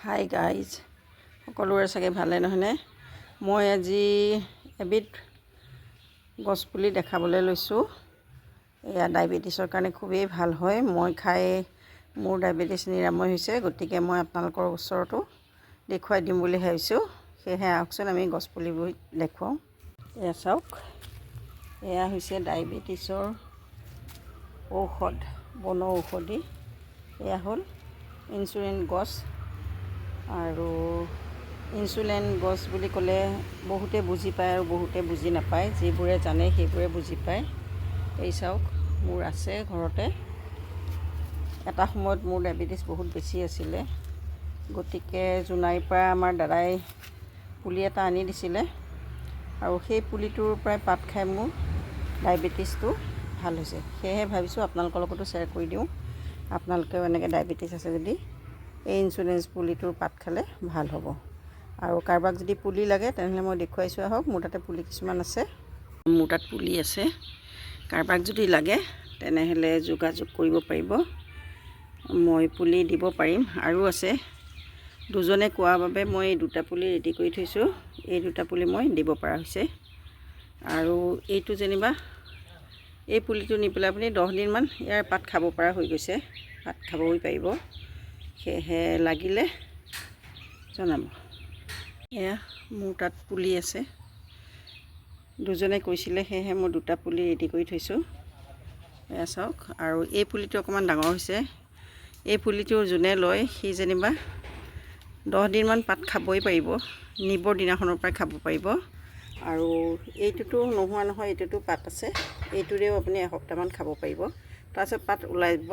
Hi guys, সকলোৰে চাগে ভালে নহয়নে? মই আজি এবিধ গছপুলি দেখাবলৈ লৈছোঁ। এয়া ডায়েবেটিছৰ কাৰণে খুবেই ভাল হয়। মই খাই মোৰ ডায়েবেটিছ নিৰাময় হৈছে, গতিকে মই আপোনালোকৰ ওচৰতো দেখুৱাই দিম বুলি ভাবিছোঁ। সেয়েহে আহকচোন আমি গছপুলিবোৰ দেখুৱাওঁ। এয়া চাওক, এয়া হৈছে ডায়েবেটিছৰ ঔষধ, বন ঔষধি। এয়া হ'ল ইনচুলিন গছ। আৰু ইনচুলিন গছ বুলি ক'লে বহুতে বুজি পায় আৰু বহুতে বুজি নাপায়। যিবোৰে জানে সেইবোৰে বুজি পায়। এই চাওক, মোৰ আছে ঘৰতে। এটা সময়ত মোৰ ডায়েবেটিছ বহুত বেছি আছিলে, গতিকে জোনাইৰ পৰা আমাৰ দাদাই পুলি এটা আনি দিছিলে আৰু সেই পুলিটোৰ পৰাই পাত খাই মোৰ ডায়েবেটিছটো ভাল হৈছে। সেয়েহে ভাবিছোঁ আপোনালোকৰ লগতো শ্বেয়াৰ কৰি দিওঁ। আপোনালোকেও এনেকৈ ডায়েবেটিছ আছে যদি এই ইনচুলিন পুলিটোৰ পাত খালে ভাল হ'ব। আৰু কাৰোবাক যদি পুলি লাগে তেনেহ'লে মই দেখুৱাইছোঁ আহক। মোৰ তাতে পুলি কিছুমান আছে, মোৰ তাত পুলি আছে। কাৰোবাক যদি লাগে তেনেহ'লে যোগাযোগ কৰিব পাৰিব, মই পুলি দিব পাৰিম। আৰু আছে, দুজনে কোৱাৰ বাবে মই এই দুটা পুলি ৰেডি কৰি থৈছোঁ। এই দুটা পুলি মই দিব পৰা হৈছে। আৰু এইটো যেনিবা এই পুলিটো নি পেলাই আপুনি 10 দিনমান ইয়াৰ পাত খাব পৰা হৈ গৈছে, পাত খাবই পাৰিব। সেয়েহে লাগিলে জনাব। এয়া মোৰ তাত পুলি আছে, দুজনে কৈছিলে, সেয়েহে মই দুটা পুলি ৰেডি কৰি থৈছোঁ। এয়া চাওক। আৰু এই পুলিটো অকণমান ডাঙৰ হৈছে। এই পুলিটো যোনে লয় সি যেনিবা 10 দিনমান পাত খাবই পাৰিব, নিবৰ দিনাখনৰ পৰাই খাব পাৰিব। আৰু এইটোতো নোহোৱা নহয়, এইটোতো পাত আছে, এইটোৰেও আপুনি এসপ্তাহমান খাব পাৰিব। তাৰপিছত পাত ওলাই যাব।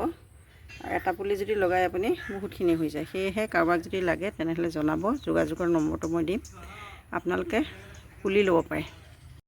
এটা পুলি যদি লগাই আপুনি বহুতখিনি হৈ যায়। সেয়েহে কাৰোবাক যদি লাগে তেনেহ'লে জনাব, যোগাযোগৰ নম্বৰটো মই দিম, আপোনালোকে পুলি ল'ব পাৰে।